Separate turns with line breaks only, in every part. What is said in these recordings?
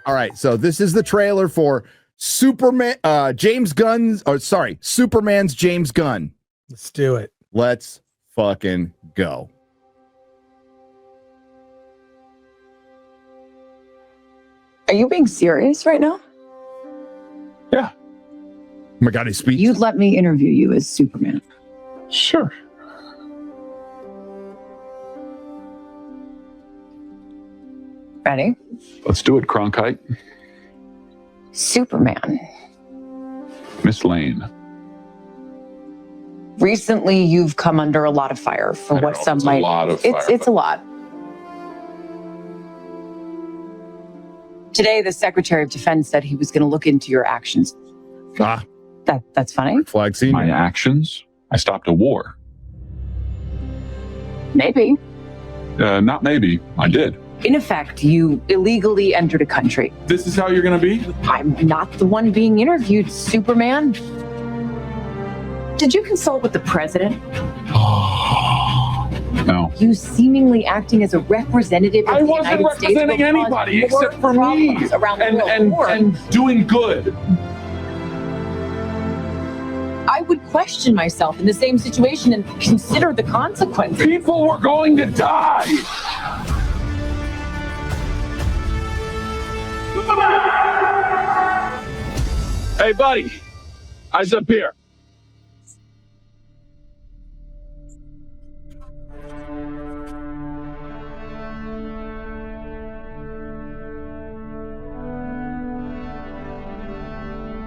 All right, so this is the trailer for Superman's James Gunn.
Let's do it.
Let's fucking go.
Are you being serious right now?
Yeah.
Oh my God, he speaks.
You'd let me interview you as Superman.
Sure.
Ready?
Let's do it, Cronkite.
Superman.
Miss Lane.
Recently, you've come under a lot of fire for what some
it's
might.
A lot of fire,
it's a lot. Today, the Secretary of Defense said he was going to look into your actions. That's funny.
Flag scene.
My actions? I stopped a war.
Maybe.
Not maybe. I did.
In effect, you illegally entered a country.
This is how you're going to be?
I'm not the one being interviewed, Superman. Did you consult with the president?
No.
You seemingly acting as a representative of
I
the
wasn't
United States
representing anybody except for me
around the world.
and doing good.
I would question myself in the same situation and consider the consequences.
People were going to die. Hey, buddy. Eyes up here.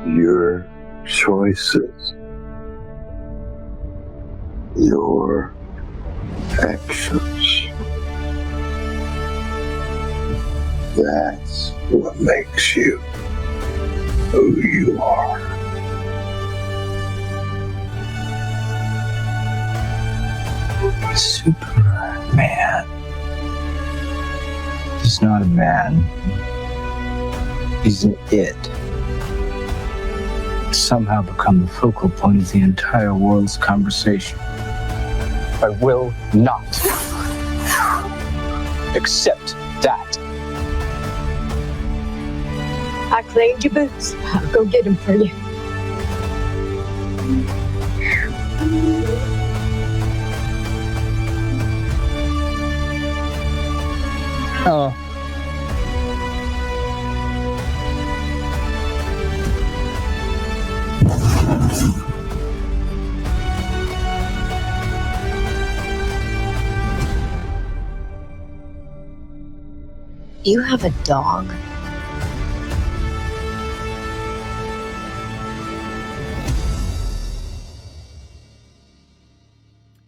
Your choices, your actions. That's what makes you who you are.
Superman. He's not a man. He's an it. Somehow become the focal point of the entire world's conversation. I will not accept that.
I cleaned your boots. I'll go get them for you.
Oh.
You have a dog?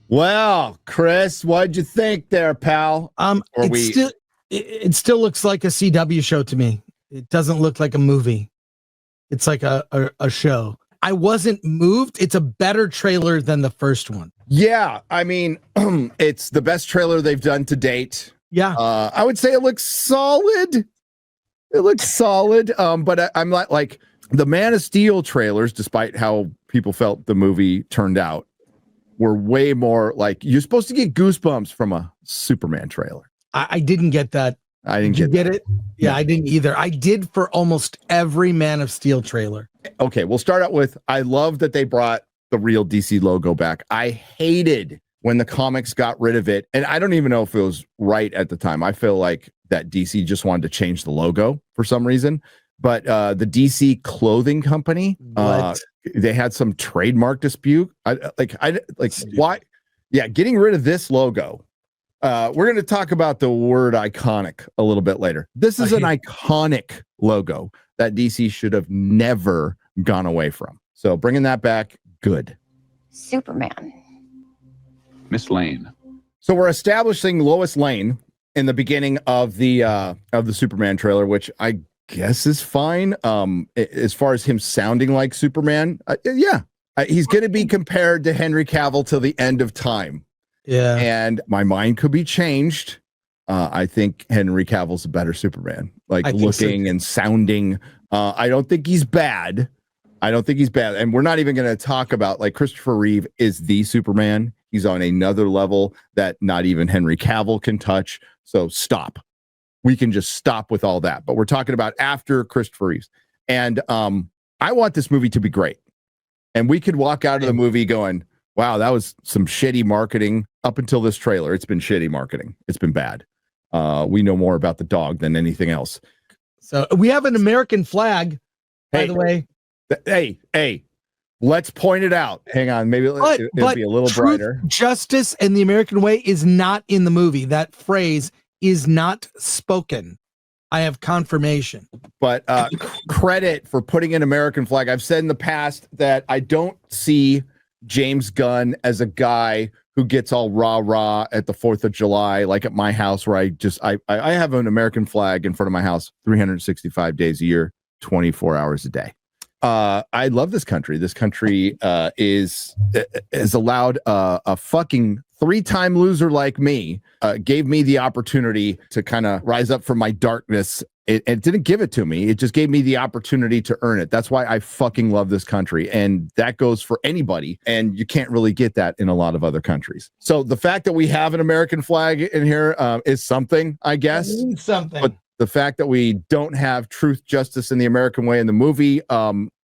Well, Chris, what'd you think there, pal?
It still looks like a CW show to me. It doesn't look like a movie. It's like a show. I wasn't moved. It's a better trailer than the first one.
Yeah, I mean, it's the best trailer they've done to date.
Yeah.
I would say it looks solid. It looks solid. But I'm not like the Man of Steel trailers, despite how people felt the movie turned out, were way more like you're supposed to get goosebumps from a Superman trailer.
I didn't get that.
I didn't
get it. Yeah, I didn't either. I did for almost every Man of Steel trailer.
Okay, we'll start out with I love that they brought the real DC logo back. I hated when the comics got rid of it. And I don't even know if it was right at the time. I feel like that DC just wanted to change the logo for some reason. But the DC clothing company, they had some trademark dispute. Why? Yeah, getting rid of this logo. We're going to talk about the word iconic a little bit later. This is an iconic logo that DC should have never gone away from. So bringing that back, good.
Superman.
Miss Lane.
So we're establishing Lois Lane in the beginning of the Superman trailer, which I guess is fine. As far as him sounding like Superman, he's going to be compared to Henry Cavill till the end of time.
Yeah,
and my mind could be changed. I think Henry Cavill's a better Superman, like looking and sounding. I don't think he's bad. And we're not even going to talk about like Christopher Reeve is the Superman. He's on another level that not even Henry Cavill can touch. So stop. we can just stop with all that. But we're talking about after Christopher Reeves. And I want this movie to be great. And we could walk out of the movie going, wow, that was some shitty marketing up until this trailer. It's been shitty marketing. It's been bad. We know more about the dog than anything else.
So we have an American flag, by the way.
Hey, let's point it out. Hang on. Maybe it'll be a little
truth,
brighter.
Justice and the American way is not in the movie. That phrase is not spoken. I have confirmation.
But credit for putting an American flag. I've said in the past that I don't see James Gunn as a guy who gets all rah-rah at the 4th of July, like at my house, where I have an American flag in front of my house 365 days a year, 24 hours a day. I love this country. This country is allowed a fucking 3-time loser like me, gave me the opportunity to kind of rise up from my darkness. It didn't give it to me. It just gave me the opportunity to earn it. That's why I fucking love this country. And that goes for anybody. And you can't really get that in a lot of other countries. So the fact that we have an American flag in here is something, I guess.
Something.
But the fact that we don't have truth, justice, in the American way in the movie,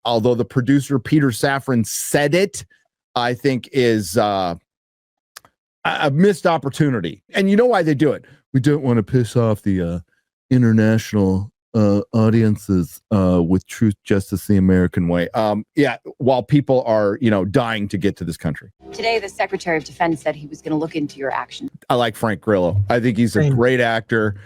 although the producer Peter Safran said it, I think is a missed opportunity. And you know why they do it? We don't want to piss off the international audiences with truth, justice, the American way. While people are, dying to get to this country.
Today, the Secretary of Defense said he was going to look into your action.
I like Frank Grillo. I think he's a great actor.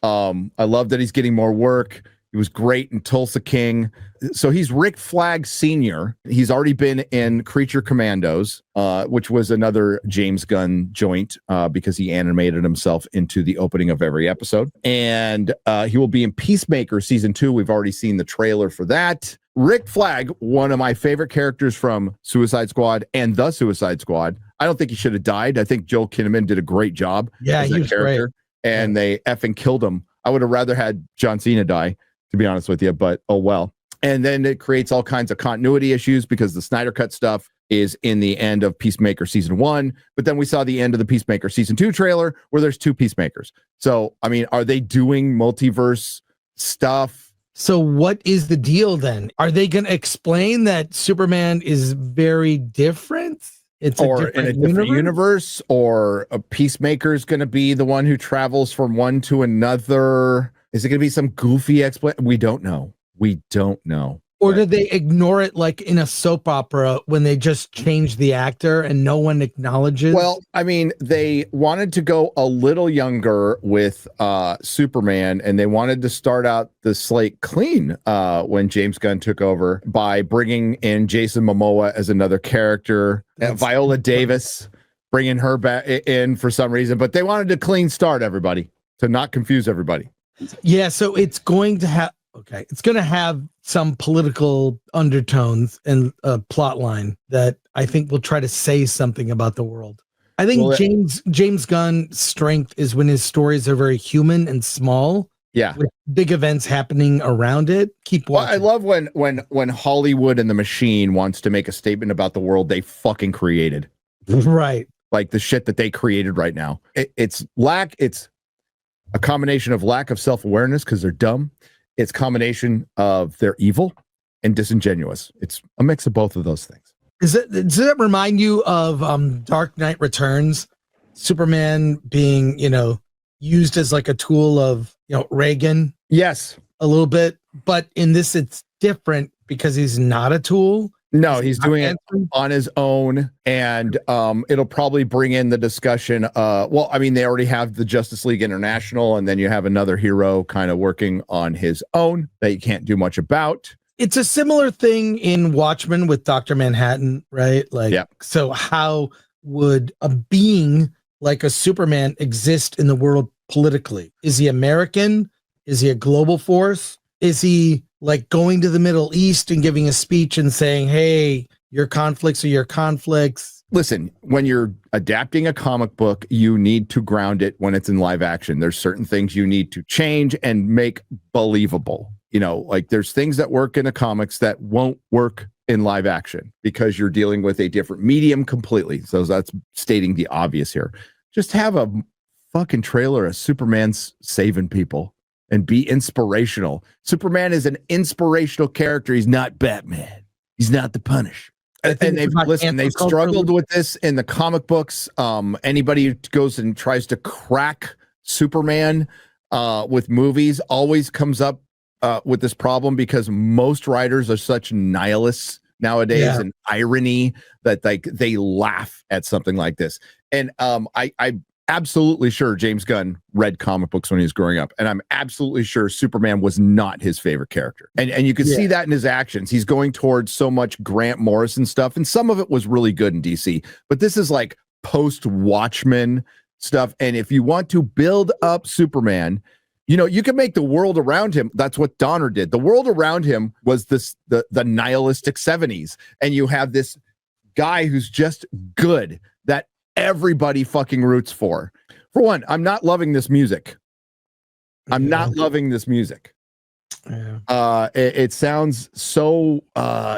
I love that he's getting more work. He was great in Tulsa King. So he's Rick Flag Sr. He's already been in Creature Commandos, which was another James Gunn joint because he animated himself into the opening of every episode. And he will be in Peacemaker Season 2. We've already seen the trailer for that. Rick Flag, one of my favorite characters from Suicide Squad and The Suicide Squad. I don't think he should have died. I think Joel Kinnaman did a great job.
Yeah, he was great.
And they effing killed him. I would have rather had John Cena die, to be honest with you, but oh well. And then it creates all kinds of continuity issues because the Snyder Cut stuff is in the end of Peacemaker Season 1, but then we saw the end of the Peacemaker Season 2 trailer where there's 2 Peacemakers. So, I mean, are they doing multiverse stuff?
So what is the deal then? Are they going to explain that Superman is very different? It's
or in a different universe, or a Peacemaker is going to be the one who travels from one to another. Is it going to be some goofy explanation? We don't know. Or
did they ignore it like in a soap opera when they just change the actor and no one acknowledges?
Well, I mean, they wanted to go a little younger with Superman, and they wanted to start out the slate clean when James Gunn took over by bringing in Jason Momoa as another character, Viola Davis, bringing her back in for some reason. But they wanted a clean start, everybody, to not confuse everybody.
Yeah, so it's going to have it's going to have some political undertones and a plot line that I think will try to say something about the world. I think James Gunn's strength is when his stories are very human and small.
Yeah,
with big events happening around it. Keep watching.
Well, I love when Hollywood and the machine wants to make a statement about the world they fucking created.
Right,
like the shit that they created right now. It's a combination of lack of self-awareness because they're dumb. It's a combination of they're evil and disingenuous. It's a mix of both of those things.
Does it remind you of Dark Knight Returns? Superman being, used as like a tool of, Reagan?
Yes.
A little bit. But in this, it's different because he's not a tool.
No, he's doing it on his own, and it'll probably bring in the discussion. They already have the Justice League International, and then you have another hero kind of working on his own that you can't do much about.
It's a similar thing in Watchmen with Dr. Manhattan, right? So how would a being like a Superman exist in the world politically? Is he American? Is he a global force? Is he like going to the Middle East and giving a speech and saying, hey, your conflicts are your conflicts?
Listen, when you're adapting a comic book, you need to ground it when it's in live action. There's certain things you need to change and make believable. There's things that work in the comics that won't work in live action because you're dealing with a different medium completely. So that's stating the obvious here. Just have a fucking trailer of Superman's saving people. and be inspirational. Superman is an inspirational character. He's not Batman. He's not the Punisher. And they've struggled with this in the comic books. Anybody who goes and tries to crack Superman with movies always comes up with this problem because most writers are such nihilists nowadays and irony that they laugh at something like this. And I'm absolutely sure James Gunn read comic books when he was growing up, and I'm absolutely sure Superman was not his favorite character. And you can see that in his actions. He's going towards so much Grant Morrison stuff, and some of it was really good in DC, but this is like post-Watchmen stuff. And if you want to build up Superman, you can make the world around him. That's what Donner did. The world around him was the nihilistic 70s, and you have this guy who's just good that everybody fucking roots for. For one, I'm not loving this music. I'm not loving this music. It sounds so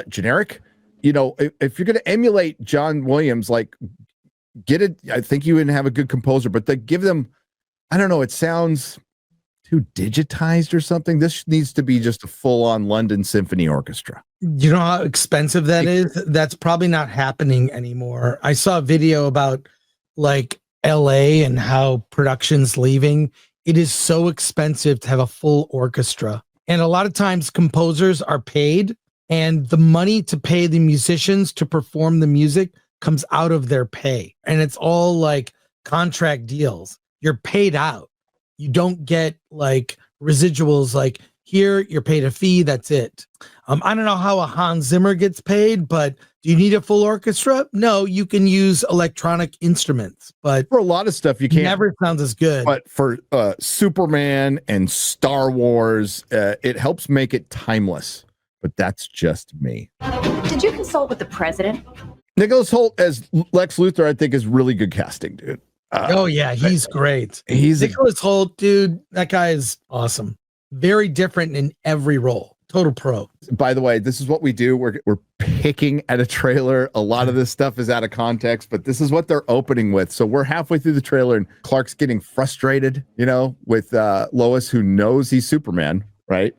generic. If you're going to emulate John Williams, like, get it. I think you would have a good composer, but give them, I don't know, it sounds too digitized or something. This needs to be just a full-on London Symphony Orchestra. You know how expensive that is? That's probably not happening anymore. I saw a video about like LA and how production's leaving. It is so expensive to have a full orchestra. And a lot of times composers are paid, and the money to pay the musicians to perform the music comes out of their pay. And it's all like contract deals. You're paid out. You don't get like residuals, like here you're paid a fee, that's it. I don't know how a Hans Zimmer gets paid, but do you need a full orchestra? No, you can use electronic instruments, but for a lot of stuff you can't. Never sounds as good. But for Superman and Star Wars, it helps make it timeless. But that's just me.
Did you consult with the president?
Nicholas Hoult as Lex Luthor, I think, is really good casting, dude. Oh yeah, he's great. He's Nicholas Hoult, dude. That guy is awesome. Very different in every role. Total pro. By the way, this is what we do. We're picking at a trailer. A lot of this stuff is out of context, but this is what they're opening with. So we're halfway through the trailer, and Clark's getting frustrated, with Lois, who knows he's Superman, right?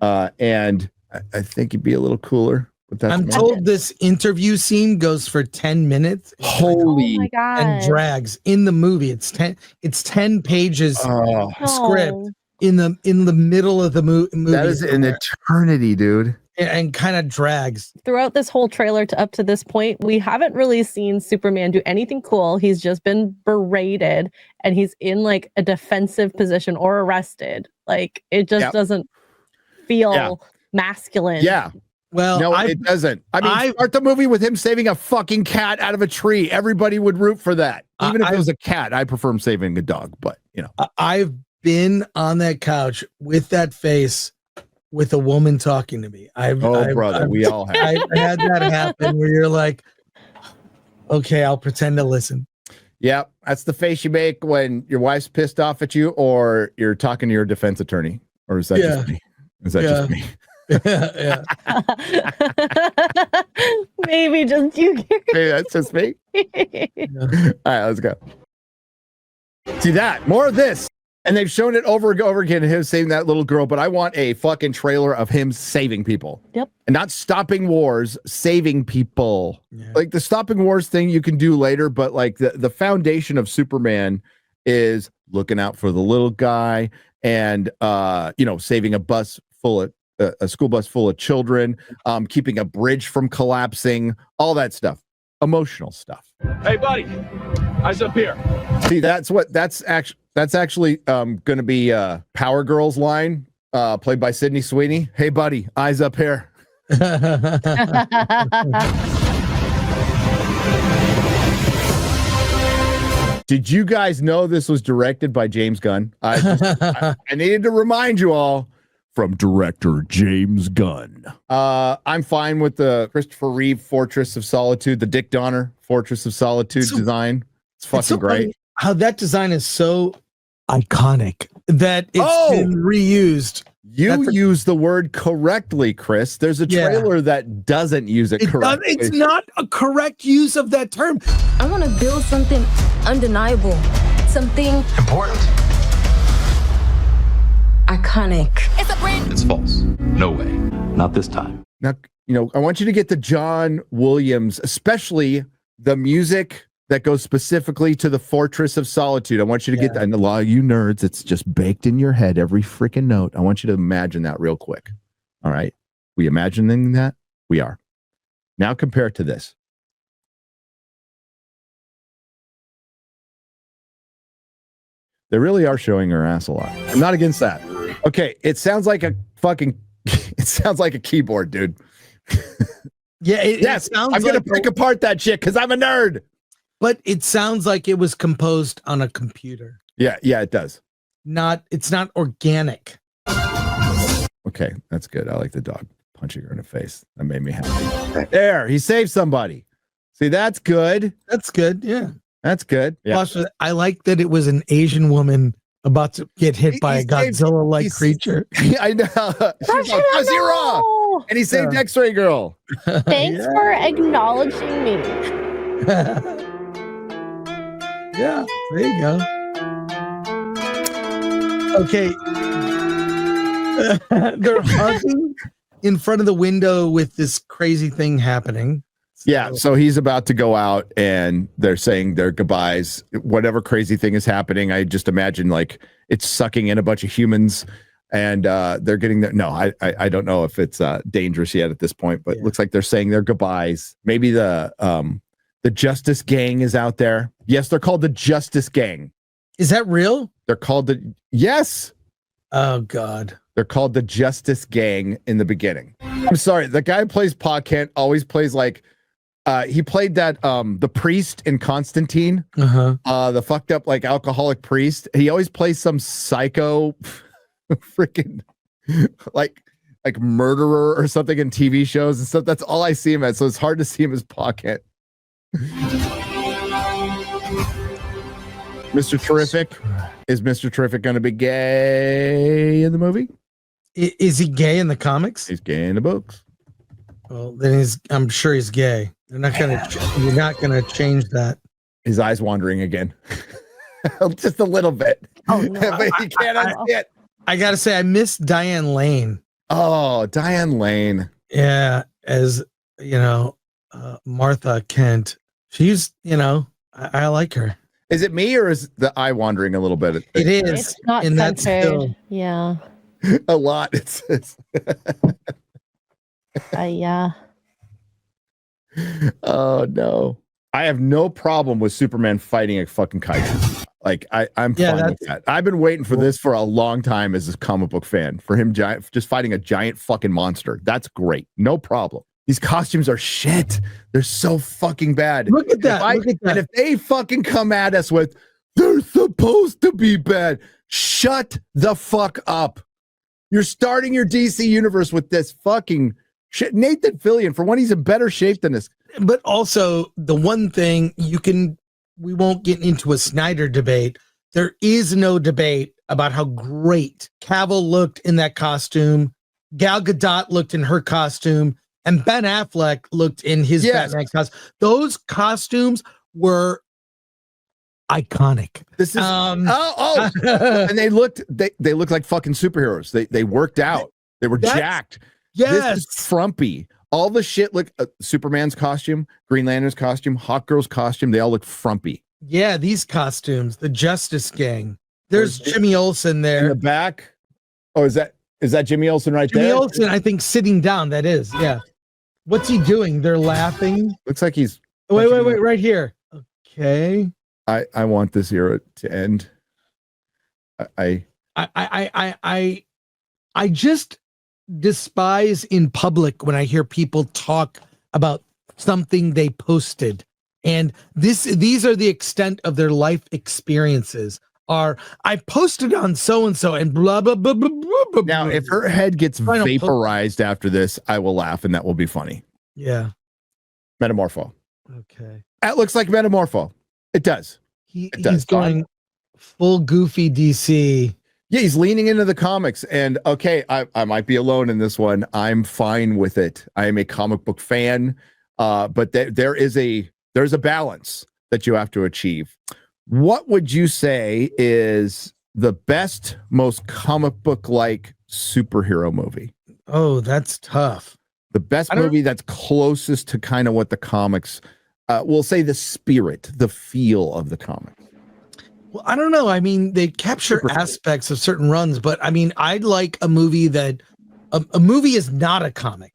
And I think he'd be a little cooler. I'm told this interview scene goes for 10 minutes. Holy, oh my God. And drags in the movie. It's 10 pages script in the middle of the movie. That is an eternity, dude. And kind of drags.
Throughout this whole trailer up to this point, we haven't really seen Superman do anything cool. He's just been berated, and he's in like a defensive position or arrested. Like, it just doesn't feel masculine. Yeah.
Well, no, it doesn't. I mean, start the movie with him saving a fucking cat out of a tree. Everybody would root for that. Even if it was a cat, I prefer him saving a dog. But, I've been on that couch with that face with a woman talking to me. Brother, we all have. I've had that happen where you're like, okay, I'll pretend to listen. Yeah, that's the face you make when your wife's pissed off at you or you're talking to your defense attorney. Or is that just me? Is that just me? Yeah.
Maybe just you.
Maybe that's just me. All right, let's go. See that? More of this. And they've shown it over and over again, him saving that little girl, but I want a fucking trailer of him saving people. Yep. And not stopping wars, saving people. Yeah. Like the stopping wars thing you can do later, but like the foundation of Superman is looking out for the little guy and saving a school bus full of children, keeping a bridge from collapsing, all that stuff. Emotional stuff.
Hey, buddy, eyes up here.
See, that's actually going to be Power Girl's line, played by Sydney Sweeney. Hey, buddy, eyes up here. Did you guys know this was directed by James Gunn? I needed to remind you all. From director James Gunn. I'm fine with the Christopher Reeve Fortress of Solitude, the Dick Donner Fortress of Solitude design. It's fucking great. How that design is so iconic that it's been reused. You use the word correctly, Chris. There's a trailer that doesn't use it correctly. It's not a correct use of that term.
I want to build something undeniable, something
important.
iconic.
It's false. No way. Not this time.
Now, I want you to get the John Williams, especially the music that goes specifically to the Fortress of Solitude. I want you to get that. And a lot of you nerds, it's just baked in your head, every freaking note. I want you to imagine that real quick. All right. We imagining that? We are. Now compare it to this. They really are showing her ass a lot. I'm not against that. Okay. It sounds like a keyboard, dude.
Yes.
I'm going to pick apart that shit because I'm a nerd.
But it sounds like it was composed on a computer.
Yeah, it does.
It's not organic.
Okay, that's good. I like the dog punching her in the face. That made me happy. There, he saved somebody. See, that's good.
That's good. Yeah.
That's good. Yeah.
Plus, I like that it was an Asian woman about to get hit by a Godzilla-like creature.
I know. She's like, Zero! And he saved Xray Girl.
Thanks for acknowledging me.
Yeah, there you go. Okay. They're hugging in front of the window with this crazy thing happening.
So he's about to go out and they're saying their goodbyes. Whatever crazy thing is happening, I just imagine like it's sucking in a bunch of humans and they're getting there. No, I don't know if it's dangerous yet at this point, but it looks like they're saying their goodbyes. Maybe the Justice Gang is out there. Yes, they're called the Justice Gang.
Is that real?
They're called yes.
Oh God.
They're called the Justice Gang in the beginning. I'm sorry, the guy who plays Pa Kent always plays like he played that the priest in Constantine. The fucked up like alcoholic priest. He always plays some psycho freaking like murderer or something in TV shows and stuff. That's all I see him as. So it's hard to see him as Pa Kent. Mr. Terrific. Is Mr. Terrific going to be gay in the movie?
Is he gay in the comics?
He's gay in the books.
Well, then I'm sure he's gay. You're not gonna change that.
His eyes wandering again. Just a little bit.
Oh, no.
But he can't unsee it.
I gotta say, I miss Diane Lane.
Oh, Diane Lane.
Yeah, as Martha Kent. She's, I like her.
Is it me or is the eye wandering a little bit?
It is.
It's not centered. Yeah.
A lot. It's
yeah.
Oh no. I have no problem with Superman fighting a fucking kaiju. Like I'm fine with that. I've been waiting for this for a long time as a comic book fan. For him just fighting a giant fucking monster. That's great. No problem. These costumes are shit. They're so fucking bad.
Look at that.
And if they fucking come at us with, they're supposed to be bad. Shut the fuck up. You're starting your DC universe with this fucking shit. Nathan Fillion, for one, he's in better shape than this.
But also, the one thing we won't get into a Snyder debate. There is no debate about how great Cavill looked in that costume. Gal Gadot looked in her costume. And Ben Affleck looked in his Batman costume. Those costumes were iconic.
This is and they looked like fucking superheroes. They worked out. They were jacked.
Yes,
this is frumpy. All the shit look Superman's costume, Green Lantern's costume, Hawkgirl's costume. They all look frumpy.
Yeah, these costumes, the Justice Gang. There's Jimmy Olsen there
in the back. Oh, is that Jimmy Olsen there?
Jimmy Olsen, I think, sitting down. That is, yeah. What's he doing? They're laughing.
Looks like he's.
Wait, right here. Okay.
I want this era to end. I
just despise in public when I hear people talk about something they posted, and these are the extent of their life experiences. I posted on so and so and blah blah blah blah blah.
Now, if her head gets vaporized after this, I will laugh and that will be funny.
Yeah.
Metamorpho.
Okay.
That looks like Metamorpho. It does.
He's going full goofy DC.
Yeah, he's leaning into the comics. And okay, I might be alone in this one. I'm fine with it. I am a comic book fan. But there's a balance that you have to achieve. What would you say is the best, most comic book like superhero movie.
Oh, that's tough.
The best movie that's closest to kind of what the comics, we'll say the spirit, the feel of the comics.
Well, I don't know. I mean, they capture aspects of certain runs, but I mean, I'd like a movie that a movie is not a comic.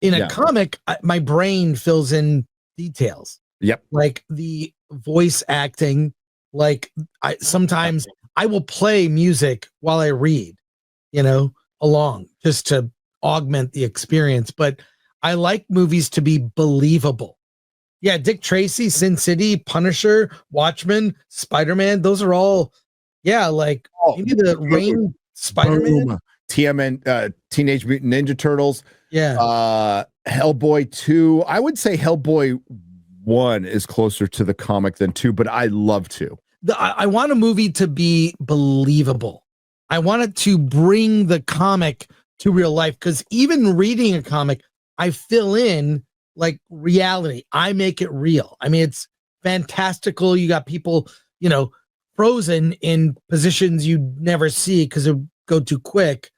In a comic, my brain fills in details.
Yep.
Like the voice acting, like sometimes I will play music while I read, along just to augment the experience. But I like movies to be believable. Yeah, Dick Tracy, Sin City, Punisher, Watchmen, Spider-Man, those are all, maybe the Rain Spider-Man.
TMN, Teenage Mutant Ninja Turtles. Yeah. Hellboy 2. I would say Hellboy 1 is closer to the comic than 2, but I love 2.
I want a movie to be believable. I want it to bring the comic to real life, because even reading a comic, I fill in like reality. I make it real. I mean, it's fantastical. You got people, frozen in positions you never see because it go too quick.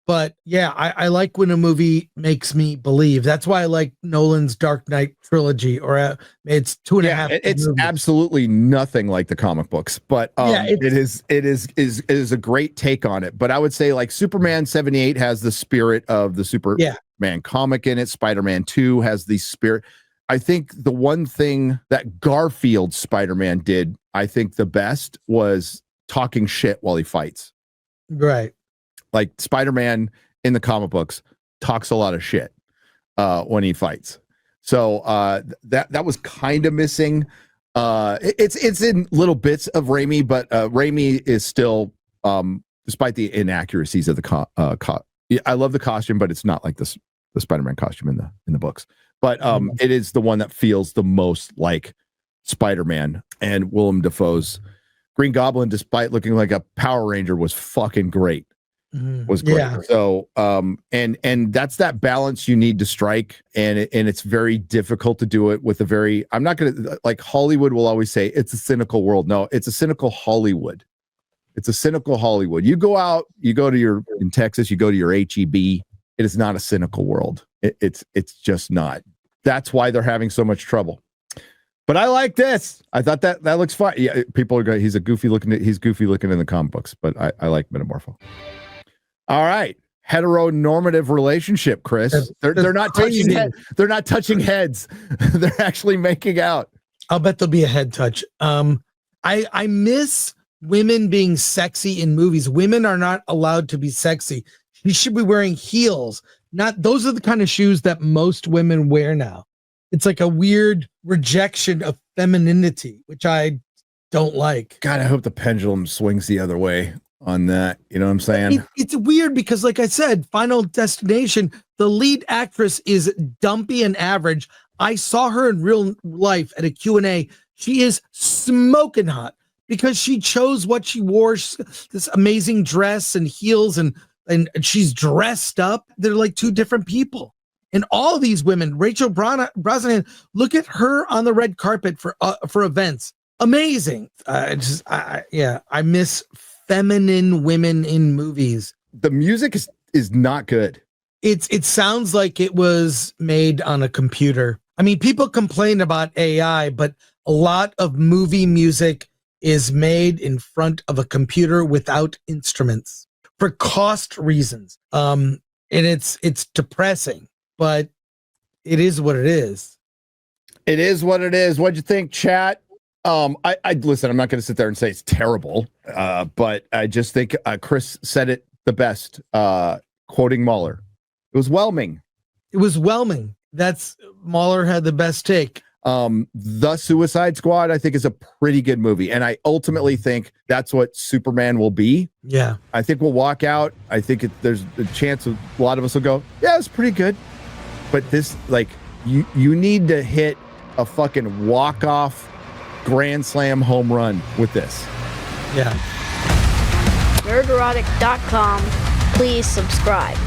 But yeah, I like when a movie makes me believe. That's why I like Nolan's Dark Knight trilogy, or it's 2.5.
It's
movies.
Absolutely nothing like the comic books, but it is a great take on it. But I would say like Superman 78 has the spirit of the Superman comic in it. Spider-Man 2 has the spirit. I think the one thing that Garfield Spider-Man did, I think the best, was talking shit while he fights.
Right.
Like Spider-Man in the comic books talks a lot of shit when he fights. So that was kind of missing. It's in little bits of Raimi, but Raimi is still, despite the inaccuracies of the I love the costume, but it's not like the Spider-Man costume in the books. But it is the one that feels the most like Spider-Man. And Willem Dafoe's Green Goblin, despite looking like a Power Ranger, was fucking great. Was great. Yeah. So and that's that balance you need to strike, and it's very difficult to do it with a very, I'm not gonna, like Hollywood will always say it's a cynical world. No, it's a cynical Hollywood. It's a cynical Hollywood. You go out, you go to in Texas, you go to your HEB. It is not a cynical world. It's just not. That's why they're having so much trouble. But I like this. I thought that looks fun. Yeah, people are going, he's goofy looking in the comic books, but I like Metamorpho. All right, heteronormative relationship, Chris. They're not touching heads. They're not touching heads. They're actually making out.
I'll bet there'll be a head touch. I miss women being sexy in movies. Women are not allowed to be sexy. You should be wearing heels. Those are the kind of shoes that most women wear now. It's like a weird rejection of femininity, which I don't like.
God, I hope the pendulum swings the other way on that. You know what I'm saying?
It's weird because, like I said, Final Destination, the lead actress is dumpy and average. I saw her in real life at a Q&A. She is smoking hot because she chose what she wore, this amazing dress and heels, and she's dressed up. They're like two different people. And all these women, Rachel Brosnahan, look at her on the red carpet for events. Amazing. I miss feminine women in movies.
The music is not good.
It sounds like it was made on a computer. I mean, people complain about AI, but a lot of movie music is made in front of a computer without instruments for cost reasons. And it's depressing, but it is what it is.
It is what it is. What'd you think, chat? I listen, I'm not going to sit there and say it's terrible, but I just think Chris said it the best, quoting Mahler. It was whelming.
It was whelming. Mahler had the best take.
The Suicide Squad, I think, is a pretty good movie, and I ultimately think that's what Superman will be.
Yeah.
I think we'll walk out. I think there's a chance a lot of us will go, yeah, it's pretty good. But this, like, you need to hit a fucking walk-off grand slam home run with this.
Yeah.
Nerdrotic.com. Please subscribe.